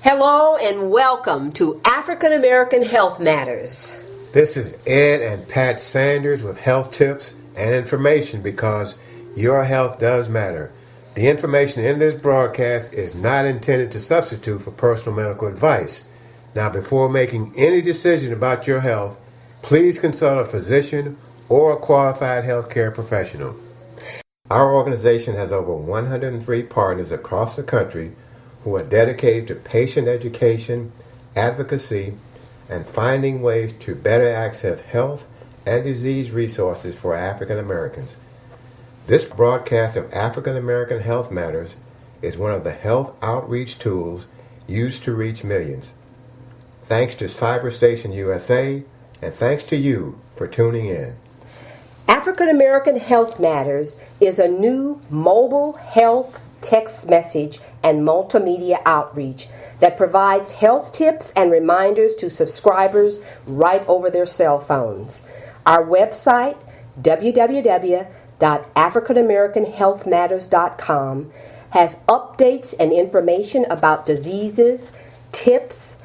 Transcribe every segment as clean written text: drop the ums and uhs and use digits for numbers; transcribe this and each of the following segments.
Hello and welcome to African American Health Matters. This is Ed and Pat Sanders with health tips and information because your health does matter. The information in this broadcast is not intended to substitute for personal medical advice. Now, before making any decision about your health, please consult a physician or a qualified healthcare professional. Our organization has over 103 partners across the country who are dedicated to patient education, advocacy, and finding ways to better access health and disease resources for African Americans. This broadcast of African American Health Matters is one of the health outreach tools used to reach millions. Thanks to Cyberstation USA, and thanks to you for tuning in. African American Health Matters is a new mobile health text message and multimedia outreach that provides health tips and reminders to subscribers right over their cell phones. Our website, www.africanamericanhealthmatters.com, has updates and information about diseases, tips,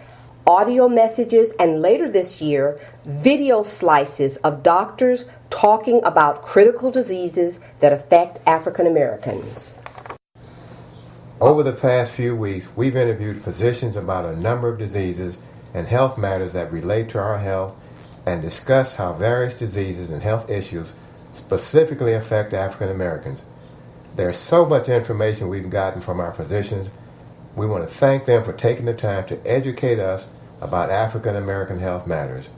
audio messages, and later this year, video slices of doctors talking about critical diseases that affect African Americans. Over the past few weeks, we've interviewed physicians about a number of diseases and health matters that relate to our health and discussed how various diseases and health issues specifically affect African Americans. There's so much information we've gotten from our physicians. We want to thank them for taking the time to educate us about African American health matters.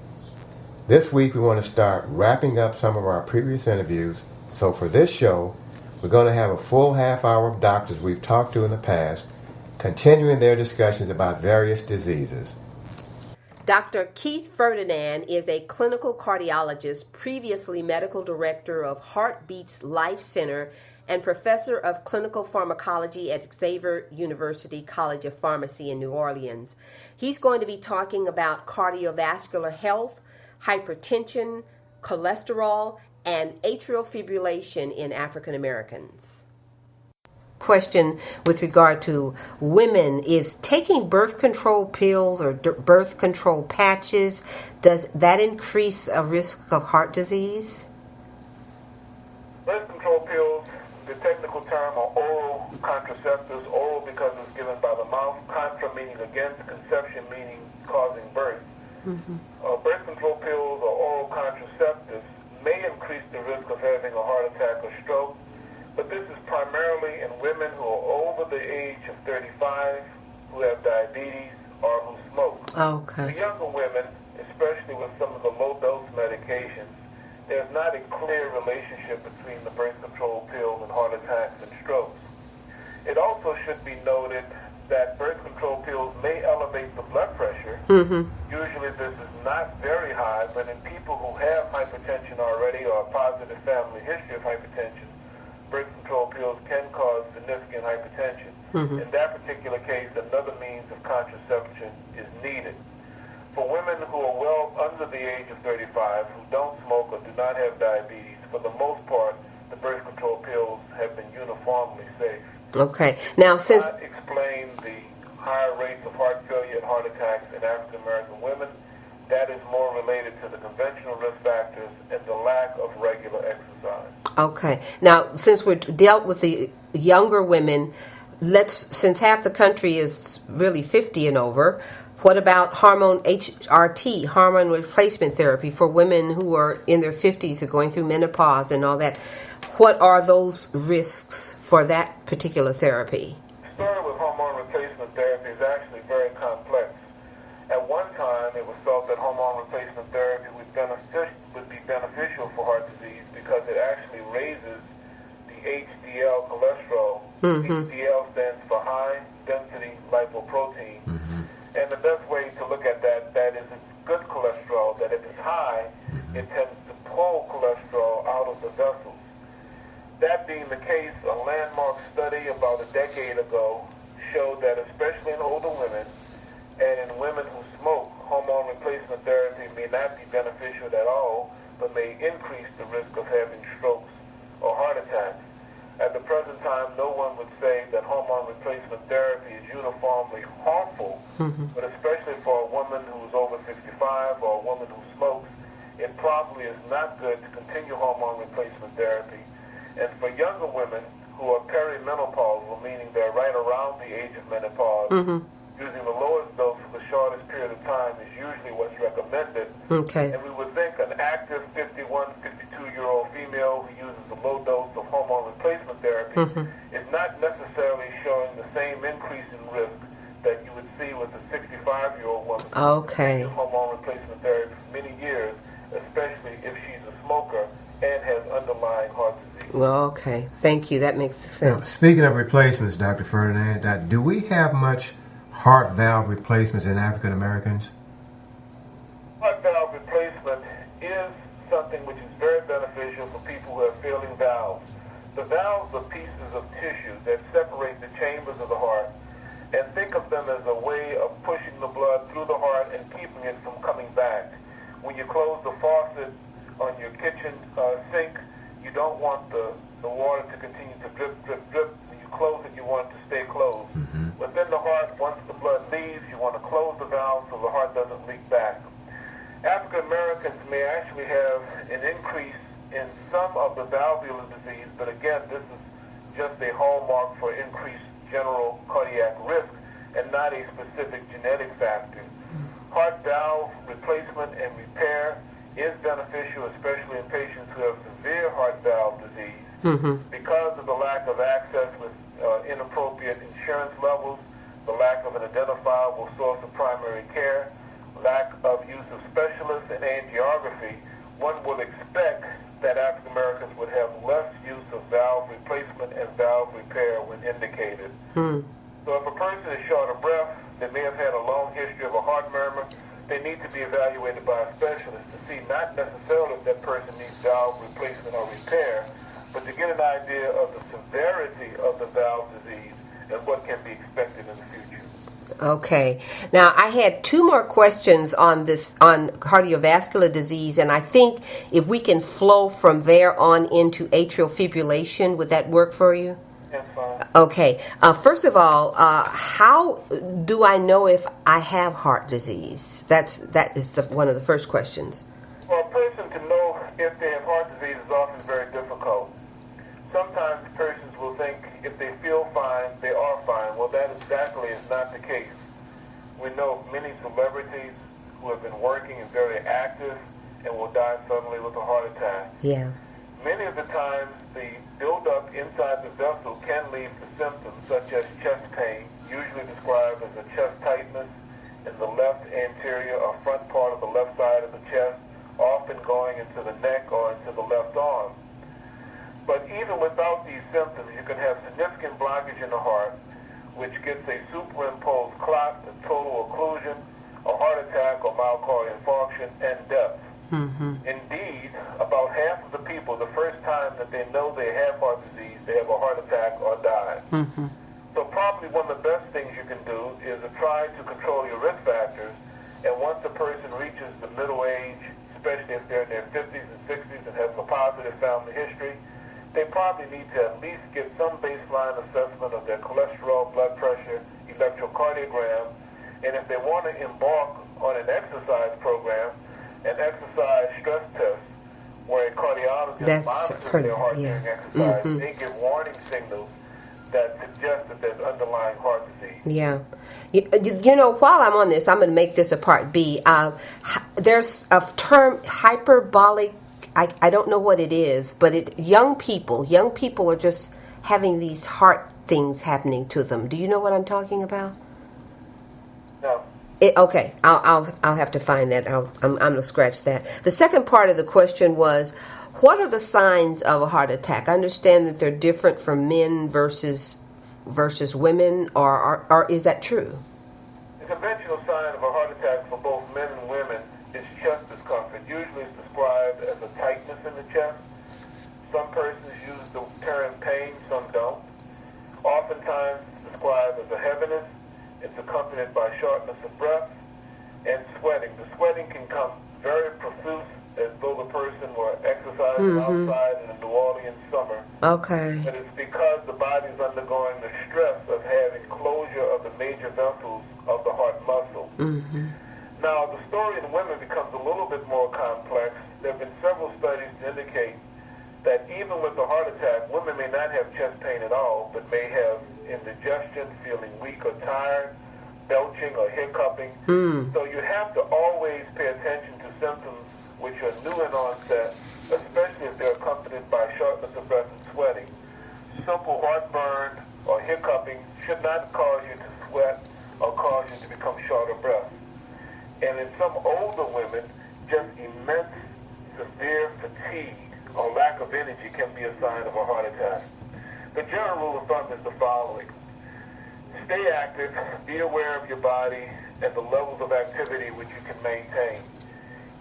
This week we want to start wrapping up some of our previous interviews, so for this show, we're going to have a full half hour of doctors we've talked to in the past, continuing their discussions about various diseases. Dr. C Ferdinand is a clinical cardiologist, previously medical director of Heartbeats Life Center, and professor of clinical pharmacology at Xavier University College of Pharmacy in New Orleans. He's going to be talking about cardiovascular health, hypertension, cholesterol, and atrial fibrillation in African Americans. Question with regard to women is taking birth control pills or birth control patches, does that increase a risk of heart disease? Birth control pills, the technical term are oral contraceptives, oral because it's given by the mouth, contra meaning against, conception meaning causing birth. Birth control pills or oral contraceptives may increase the risk of having a heart attack or stroke, but this is primarily in women who are over the age of 35, who have diabetes, or who smoke. Okay. For younger women, especially with some of the low-dose medications, there's not a clear relationship between the birth control pills and heart attacks and strokes. It also should be noted that birth control pills may elevate the blood pressure. Usually this is not very high, but in people who have hypertension already or a positive family history of hypertension, birth control pills can cause significant hypertension. In that particular case, another means of contraception is needed. For women who are well under the age of 35, who don't smoke or do not have diabetes, for the most part, the birth control pills have been uniformly safe. Okay. Now, since explain the higher rates of heart failure and heart attacks in African American women, that is more related to the conventional risk factors and the lack of regular exercise. Okay. Now, since we're dealt with the younger women, since half the country is really 50 and over, what about HRT, hormone replacement therapy, for women who are in their 50s or going through menopause and all that? What are those risks for that particular therapy? The story with hormone replacement therapy is actually very complex. At one time, it was thought that hormone replacement therapy would be beneficial for heart disease because it actually raises the HDL cholesterol. HDL stands for high density lipoprotein. And the best way to look at that is it's good cholesterol, that if it's high, it tends to pull cholesterol out of the vessels. That being the case, a landmark study about a decade ago showed that especially in older women and in women who smoke, hormone replacement therapy may not be beneficial at all, but may increase the risk of having strokes or heart attacks. At the present time, no one would say that hormone replacement therapy is uniformly harmful But especially for a woman who's over 65 or a woman who smokes, it probably is not good to continue hormone replacement therapy. And for younger women who are perimenopausal, meaning they're right around the age of menopause, using the lowest dose for the shortest period of time is usually what's recommended. Okay. And we would think an active 51, 52-year-old female who uses a low dose of hormone replacement therapy is not necessarily showing the same increase in risk that you would see with a 65-year-old woman Okay. who's hormone replacement therapy for many years, especially if she's a smoker and has underlying heart disease. Well, okay. Thank you. That makes sense. Now, speaking of replacements, Dr. Ferdinand, do we have much heart valve replacements in African Americans? Heart valve replacement is something which is very beneficial for people who have failing valves. The valves are pieces of tissue that separate the chambers of the heart, and think of them as a way of pushing the blood through the heart and keeping it from coming back. When you close the faucet on your kitchen sink, you don't want the water to continue to drip, drip, drip. When you close it, you want it to stay closed. Within the heart, once the blood leaves, you want to close the valve so the heart doesn't leak back. African Americans may actually have an increase in some of the valvular disease, but again, this is just a hallmark for increased general cardiac risk and not a specific genetic factor. Heart valve replacement and repair is beneficial, especially in patients who have severe heart valve disease. Because of the lack of access with inappropriate insurance levels, the lack of an identifiable source of primary care, lack of use of specialists and angiography, one would expect that African Americans would have less use of valve replacement and valve repair when indicated. So if a person is short of breath, they may have had a long history of a heart murmur, they need to be evaluated by a specialist to see not necessarily if that person needs valve replacement or repair, but to get an idea of the severity of the valve disease and what can be expected in the future. Okay. Now, I had two more questions on cardiovascular disease, and I think if we can flow from there on into atrial fibrillation, would that work for you? That's fine. Okay. First of all, how do I know if I have heart disease? That is one of the first questions. For a person to know if they have heart disease is often very difficult. Sometimes persons will think if they feel fine, they are fine. Well, that exactly is not the case. We know of many celebrities who have been working and very active and will die suddenly with a heart attack. Yeah. Many of the times, the buildup inside the vessel can lead to symptoms such as chest pain, usually described as a chest tightness in the left anterior or front part of the left side of the chest, often going into the neck or into the left arm. But even without these symptoms, you can have significant blockage in the heart, which gets a superimposed clot, a total occlusion, a heart attack or myocardial infarction, and death. Indeed, about half of the people, the first time that they know they have heart disease, they have a heart attack or die. So probably one of the best things you can do is to try to control your risk factors, and once a person reaches the middle age, especially if they're in their 50s and 60s and have a positive family history, they probably need to at least get some baseline assessment of their cholesterol, blood pressure, electrocardiogram, and if they want to embark on an exercise program, an exercise stress test, where a cardiologist monitors their heart during exercise, they give warning signals that suggest that there's underlying heart disease. Yeah. You know, while I'm on this, I'm going to make this a part B. There's a term, hyperbolic. I don't know what it is, but young people are just having these heart things happening to them. Do you know what I'm talking about? No. Okay, I'll have to find that. I'm going to scratch that. The second part of the question was, what are the signs of a heart attack? I understand that they're different from men versus women, or is that true? The conventional sign of a heart attack for both men and women is chest discomfort. Usually it's described as a tightness in the chest. Some persons use the term pain, some don't. Oftentimes it's described as a heaviness. It's accompanied by shortness of breath and sweating. The sweating can come very profuse, as though the person were exercising outside in the New Orleans summer. Okay. But it's because the body is undergoing the stress of having closure of the major vessels of the heart muscle. Mm-hmm. Now, the story in women becomes a little bit more complex. There have been several studies to indicate that even with a heart attack, women may not have chest pain at all, but may have indigestion, feeling weak or tired, belching or hiccuping. So you have to always pay attention to symptoms which are new in onset, especially if they're accompanied by shortness of breath and sweating. Simple heartburn or hiccuping should not cause you to sweat or cause you to become short of breath. And in some older women, just immense, severe fatigue or lack of energy can be a sign of a heart attack. The general rule of thumb is the following. Stay active, be aware of your body and the levels of activity which you can maintain.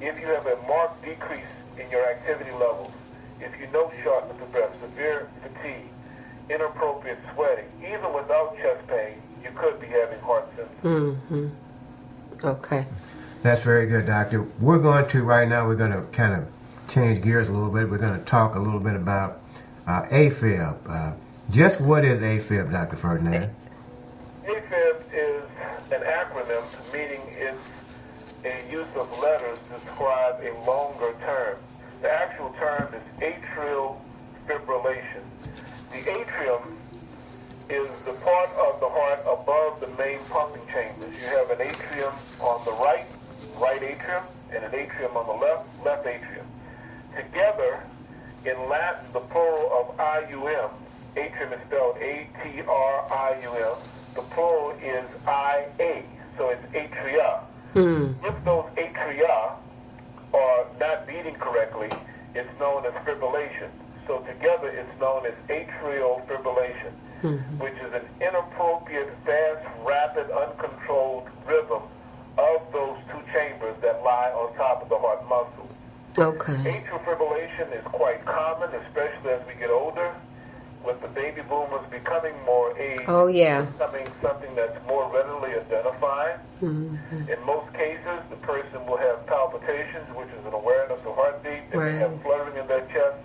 If you have a marked decrease in your activity levels, if you note shortness of breath, severe fatigue, inappropriate sweating, even without chest pain, you could be having heart symptoms. Mm-hmm. Okay. That's very good, Doctor. We're going to kind of change gears a little bit. We're going to talk a little bit about AFib. Just what is AFib, Dr. Ferdinand? AFib is an acronym, meaning it's a use of letters to describe a longer term. The actual term is atrial fibrillation. The atrium is the part of the heart above the main pumping chambers. You have an atrium on the right atrium, and an atrium on the left atrium. Together, in Latin, the plural of IUM, atrium is spelled A-T-R-I-U-M, the plural is I-A, so it's atria. If those atria are not beating correctly, it's known as fibrillation. So together it's known as atrial fibrillation, which is an inappropriate, fast, rapid, uncontrolled rhythm of those two chambers that lie on top of the heart muscle. Okay. Atrial fibrillation is quite common, especially as we get older, with the baby boomers becoming more aged. Oh, yeah. It's becoming something that's more readily identified. In most cases, the person will have palpitations, which is an awareness of heartbeat. They may have fluttering in their chest.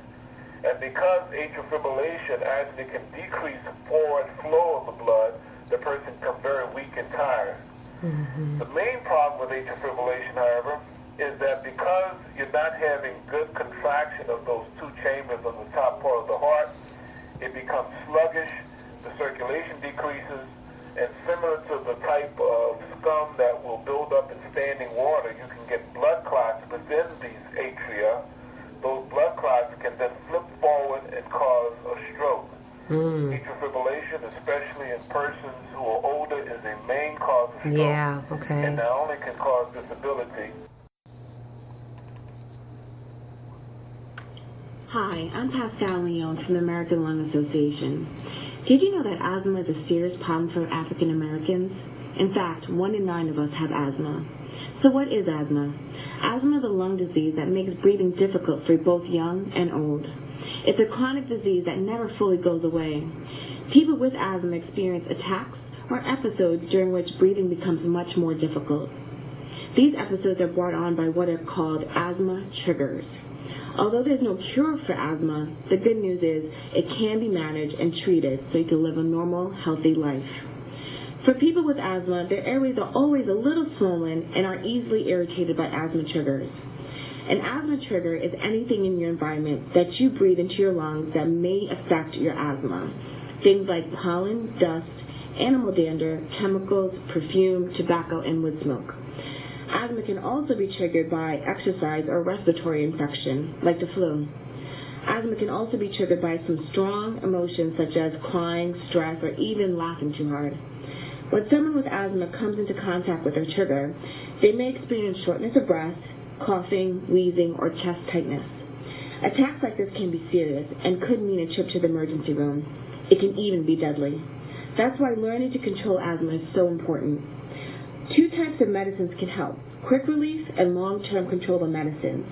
And because atrial fibrillation actually can decrease forward flow of the blood, the person becomes very weak and tired. The main problem with atrial fibrillation, however, is that because you're not having good contraction of those two chambers on the top part of the heart, it becomes sluggish, the circulation decreases, and similar to the type of scum that will build up in standing water, you can get blood clots within these atria. Those blood clots can then flip forward and cause a stroke. Atrial fibrillation, especially in persons who are older, is a main cause of stroke. Yeah, okay. And not only can cause disability. Hi, I'm Pascal Leon from the American Lung Association. Did you know that asthma is a serious problem for African Americans? In fact, 1 in 9 of us have asthma. So what is asthma? Asthma is a lung disease that makes breathing difficult for both young and old. It's a chronic disease that never fully goes away. People with asthma experience attacks or episodes during which breathing becomes much more difficult. These episodes are brought on by what are called asthma triggers. Although there's no cure for asthma, the good news is it can be managed and treated so you can live a normal, healthy life. For people with asthma, their airways are always a little swollen and are easily irritated by asthma triggers. An asthma trigger is anything in your environment that you breathe into your lungs that may affect your asthma. Things like pollen, dust, animal dander, chemicals, perfume, tobacco, and wood smoke. Asthma can also be triggered by exercise or respiratory infection, like the flu. Asthma can also be triggered by some strong emotions such as crying, stress, or even laughing too hard. When someone with asthma comes into contact with their trigger, they may experience shortness of breath, coughing, wheezing, or chest tightness. Attacks like this can be serious and could mean a trip to the emergency room. It can even be deadly. That's why learning to control asthma is so important. 2 types of medicines can help: quick relief and long-term control of medicines.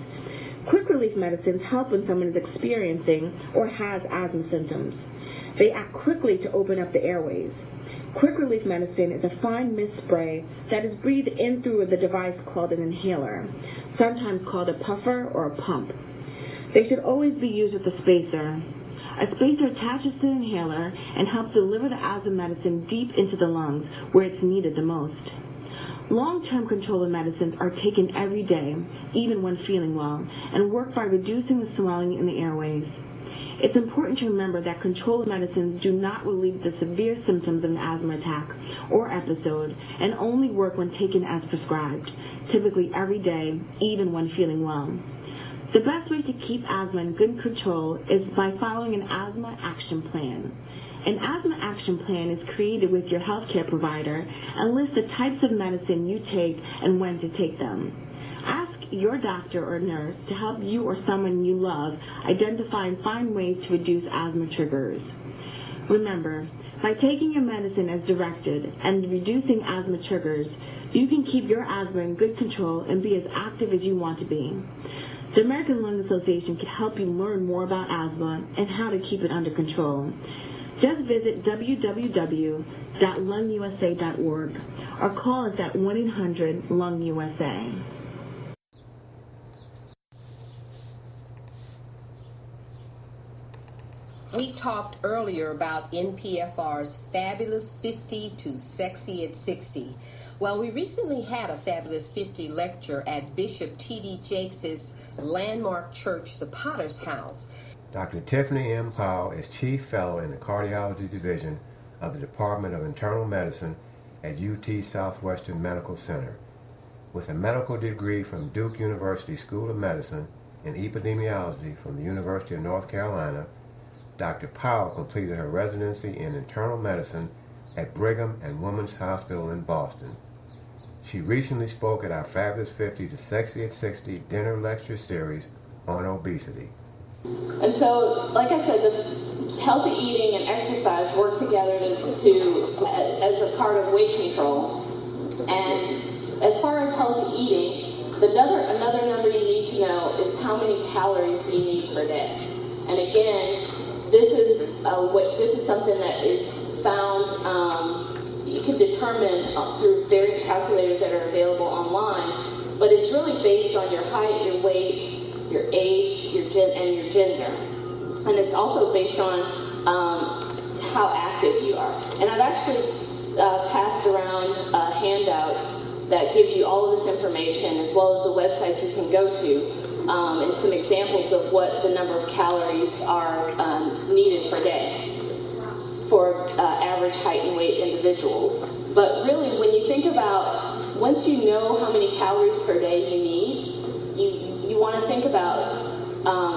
Quick relief medicines help when someone is experiencing or has asthma symptoms. They act quickly to open up the airways. Quick relief medicine is a fine mist spray that is breathed in through the device called an inhaler, sometimes called a puffer or a pump. They should always be used with a spacer. A spacer attaches to the inhaler and helps deliver the asthma medicine deep into the lungs where it's needed the most. Long-term control of medicines are taken every day, even when feeling well, and work by reducing the swelling in the airways. It's important to remember that controlled medicines do not relieve the severe symptoms of an asthma attack or episode and only work when taken as prescribed, typically every day, even when feeling well. The best way to keep asthma in good control is by following an asthma action plan. An asthma action plan is created with your healthcare provider and lists the types of medicine you take and when to take them. Ask your doctor or nurse to help you or someone you love identify and find ways to reduce asthma triggers. Remember, by taking your medicine as directed and reducing asthma triggers, you can keep your asthma in good control and be as active as you want to be. The American Lung Association can help you learn more about asthma and how to keep it under control. Just visit www.lungusa.org or call us at 1-800-LUNG-USA. We talked earlier about NPFR's Fabulous 50 to Sexy at 60. Well, we recently had a Fabulous 50 lecture at Bishop T.D. Jakes' landmark church, the Potter's House. Dr. Tiffany M. Powell is Chief Fellow in the Cardiology Division of the Department of Internal Medicine at UT Southwestern Medical Center. With a medical degree from Duke University School of Medicine and epidemiology from the University of North Carolina, Dr. Powell completed her residency in internal medicine at Brigham and Women's Hospital in Boston. She recently spoke at our Fabulous 50 to Sexy at 60 dinner lecture series on obesity. And so, like I said, the healthy eating and exercise work together as a part of weight control. And as far as healthy eating, another number you need to know is how many calories do you need per day. And again, this is something that is found, you can determine through various calculators that are available online, but it's really based on your height, your weight, your age, and your gender. And it's also based on how active you are. And I've actually passed around handouts that give you all of this information, as well as the websites you can go to, and some examples of what the number of calories are needed per day for average height and weight individuals. But really, when you think about, once you know how many calories per day you need, you want to think about,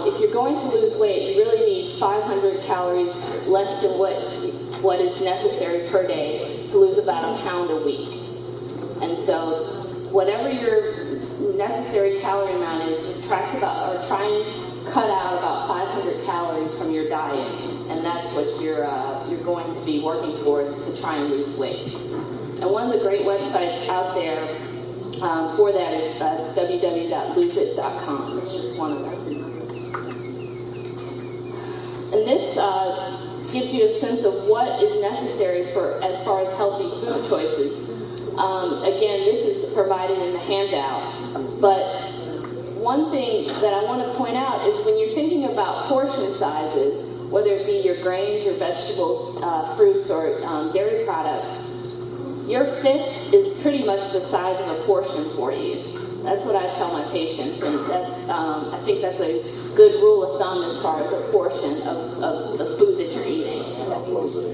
if you're going to lose weight, you really need 500 calories less than what is necessary per day to lose about a pound a week. And so whatever your necessary calorie amount is, try and cut out about 500 calories from your diet, and that's what you're going to be working towards to try and lose weight. And one of the great websites out there for that is www.loseit.com. It's just one of them. And this gives you a sense of what is necessary as far as healthy food choices. Again, this is provided in the handout, but one thing that I want to point out is when you're thinking about portion sizes, whether it be your grains, your vegetables, fruits, or dairy products, your fist is pretty much the size of a portion for you. That's what I tell my patients, and that's I think that's a good rule of thumb as far as a portion of the food that you're eating.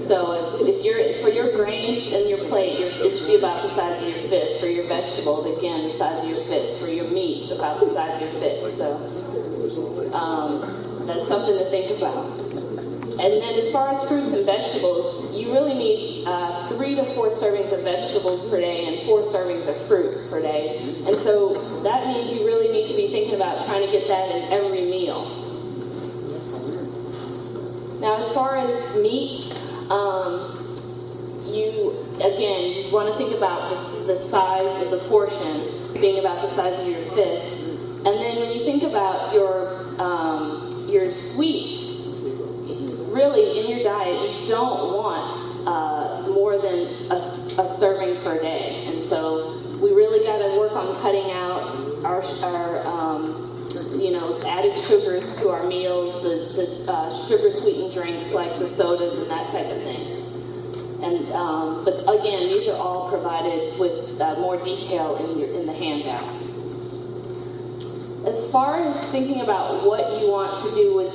So if for your grains and your plate, it should be about the size of your fist. For your vegetables, again, the size of your fist. For your meats, about the size of your fist. So that's something to think about. And then as far as fruits and vegetables, you really need 3 to 4 servings of vegetables per day and 4 servings of fruit per day. And so that means you really need to be thinking about trying to get that in every meal. Now, as far as meats, you want to think about the size of the portion being about the size of your fist. And then when you think about your sweets, really in your diet, you don't want more than a serving per day. And so we really got to work on cutting out our added sugars to our meals, the sugar-sweetened drinks like the sodas and that type of thing. And but again, these are all provided with more detail in the handout. As far as thinking about what you want to do with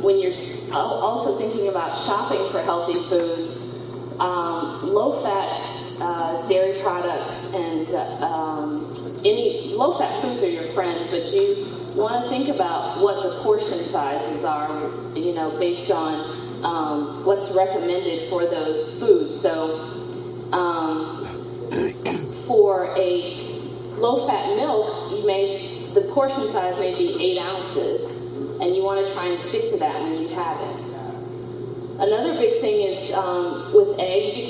when you're also thinking about shopping for healthy foods, low-fat dairy products and any low-fat foods are your friends, but you want to think about what the portion sizes are, based on what's recommended for those foods. So for a low-fat milk, the portion size may be 8 ounces, and you want to try and stick to that when you have it. Another big thing is with eggs, you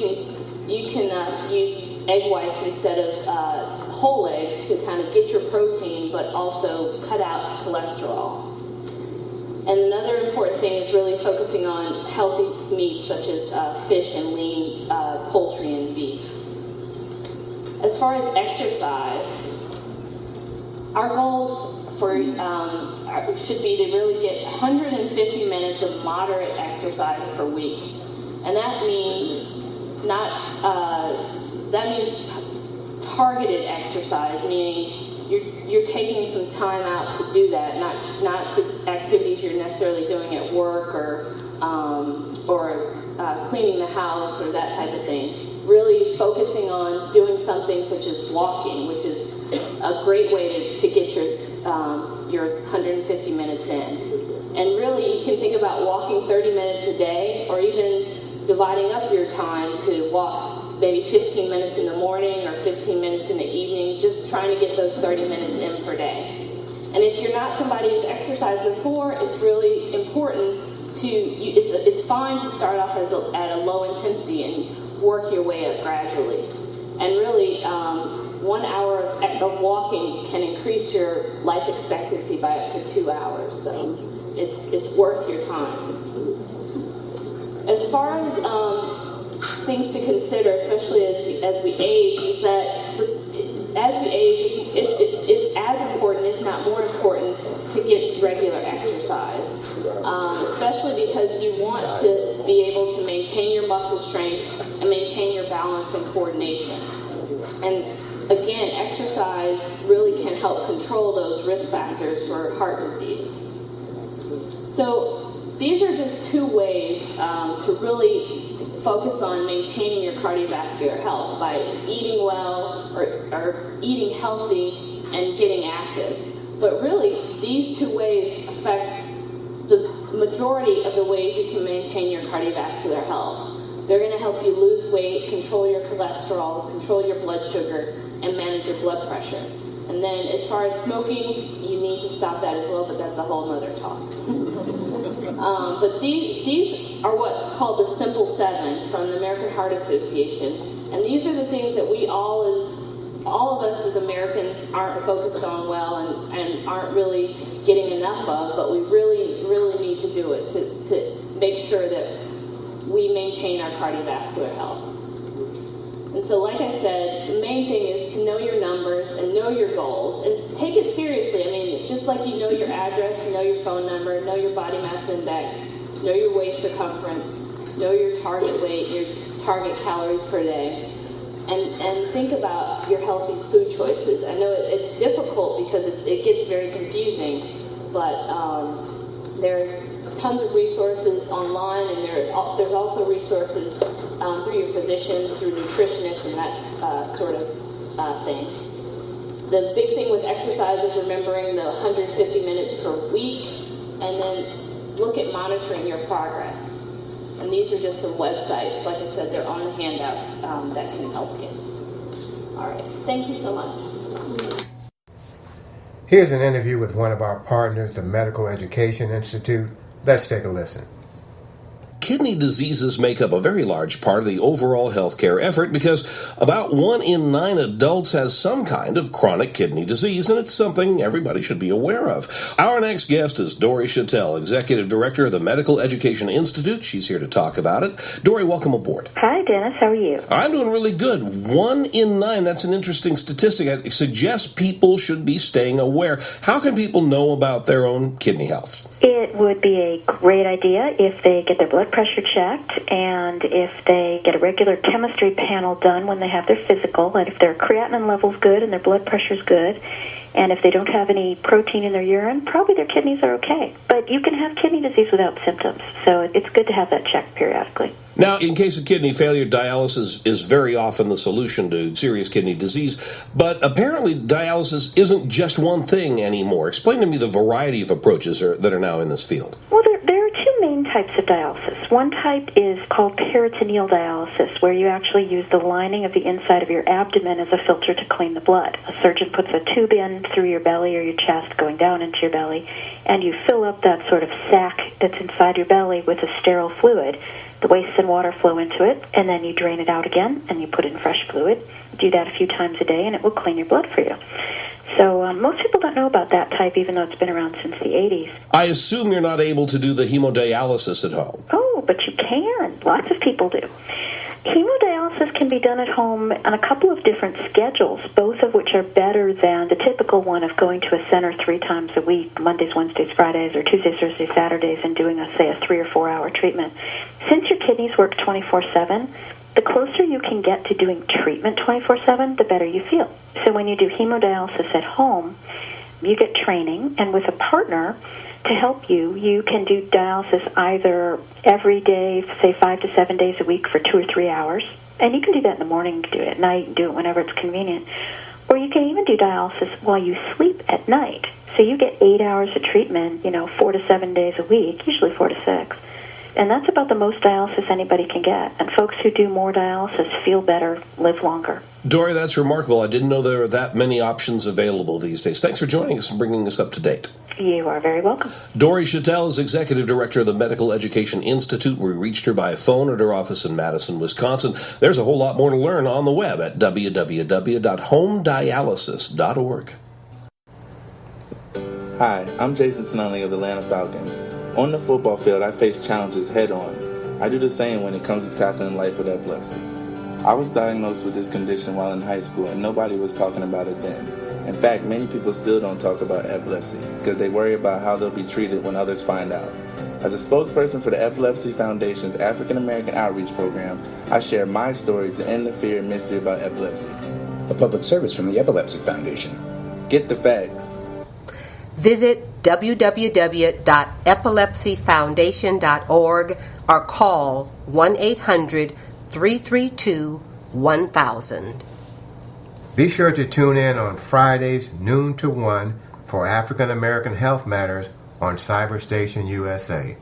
can use egg whites instead of whole eggs to kind of get your protein, but also cut out cholesterol. And another important thing is really focusing on healthy meats such as fish and lean poultry and beef. As far as exercise, our goals should be to really get 150 minutes of moderate exercise per week, and that means targeted exercise, meaning you're taking some time out to do that, not the activities you're necessarily doing at work or cleaning the house or that type of thing. Really focusing on doing something such as walking, which is a great way to get your 150 minutes in. And really, you can think about walking 30 minutes a day, or even dividing up your time to walk maybe 15 minutes in the morning or 15 minutes in the evening, just trying to get those 30 minutes in per day. And if you're not somebody who's exercised before, it's really important it's fine to start off at a low intensity and work your way up gradually. And really, 1 hour of walking can increase your life expectancy by up to 2 hours. So it's worth your time. As far as things to consider, especially as we age, is that as we age, it's as important, if not more important, to get regular exercise. Especially because you want to be able to maintain your muscle strength and maintain your balance and coordination. And again, exercise really can help control those risk factors for heart disease. So these are just 2 ways to really focus on maintaining your cardiovascular health, by eating well or eating healthy and getting active. But really, these 2 ways affect the majority of the ways you can maintain your cardiovascular health. They're going to help you lose weight, control your cholesterol, control your blood sugar, and manage your blood pressure. And then as far as smoking, you need to stop that as well, but that's a whole nother talk. But these are what's called the Simple 7 from the American Heart Association. And these are the things that we all of us as Americans aren't focused on well and aren't really getting enough of, but we really, really need to do it to make sure that we maintain our cardiovascular health. And so, like I said, the main thing is to know your numbers and know your goals and take it seriously. I mean, just like you know your address, you know your phone number, know your body mass index, know your waist circumference, know your target weight, your target calories per day, and think about your healthy food choices. I know it's difficult because it gets very confusing, but there's tons of resources online, and there's also resources through your physicians, through nutritionists, and that sort of thing. The big thing with exercise is remembering the 150 minutes per week, and then look at monitoring your progress. And these are just some websites. Like I said, they're on the handouts that can help you. All right. Thank you so much. Here's an interview with one of our partners, the Medical Education Institute. Let's take a listen. Kidney diseases make up a very large part of the overall healthcare effort because about 1 in 9 adults has some kind of chronic kidney disease, and it's something everybody should be aware of. Our next guest is Dory Chattel, Executive Director of the Medical Education Institute. She's here to talk about it. Dory, welcome aboard. Hi, Dennis. How are you? I'm doing really good. 1 in 9, that's an interesting statistic. I suggest people should be staying aware. How can people know about their own kidney health? It would be a great idea if they get their blood pressure pressure checked, and if they get a regular chemistry panel done when they have their physical, and if their creatinine level's good and their blood pressure's good, and if they don't have any protein in their urine, probably their kidneys are okay. But you can have kidney disease without symptoms, so it's good to have that checked periodically. Now, in case of kidney failure, dialysis is very often the solution to serious kidney disease, but apparently dialysis isn't just one thing anymore. Explain to me the variety of approaches that are now in this field. Well, there are two main types of dialysis. One type is called peritoneal dialysis, where you actually use the lining of the inside of your abdomen as a filter to clean the blood. A surgeon puts a tube in through your belly or your chest, going down into your belly, and you fill up that sort of sac that's inside your belly with a sterile fluid. The waste and water flow into it, and then you drain it out again, and you put in fresh fluid. Do that a few times a day, and it will clean your blood for you. So most people don't know about that type, even though it's been around since the 80s. I assume you're not able to do the hemodialysis at home. Oh, but you can. Lots of people do. Hemodialysis can be done at home on a couple of different schedules, both of which are better than the typical one of going to a center 3 times a week, Mondays, Wednesdays, Fridays, or Tuesdays, Thursdays, Saturdays, and doing, say, a 3 or 4 hour treatment. Since your kidneys work 24/7, the closer you can get to doing treatment 24/7, the better you feel. So when you do hemodialysis at home, you get training, and with a partner to help you, you can do dialysis either every day, say 5 to 7 days a week for 2 or 3 hours. And you can do that in the morning, you can do it at night, you can do it whenever it's convenient. Or you can even do dialysis while you sleep at night. So you get 8 hours of treatment, 4 to 7 days a week, usually 4 to 6. And that's about the most dialysis anybody can get. And folks who do more dialysis feel better, live longer. Dory, that's remarkable. I didn't know there were that many options available these days. Thanks for joining us and bringing us up to date. You are very welcome. Dory Chattel is Executive Director of the Medical Education Institute. We reached her by phone at her office in Madison, Wisconsin. There's a whole lot more to learn on the web at www.homedialysis.org. Hi, I'm Jason Snelling of the Atlanta Falcons. On the football field, I face challenges head-on. I do the same when it comes to tackling life with epilepsy. I was diagnosed with this condition while in high school, and nobody was talking about it then. In fact, many people still don't talk about epilepsy because they worry about how they'll be treated when others find out. As a spokesperson for the Epilepsy Foundation's African American Outreach Program, I share my story to end the fear and mystery about epilepsy. A public service from the Epilepsy Foundation. Get the facts. Visit www.epilepsyfoundation.org or call 1-800-332-1000. Be sure to tune in on Fridays, noon to 1 for African American Health Matters on Cyberstation USA.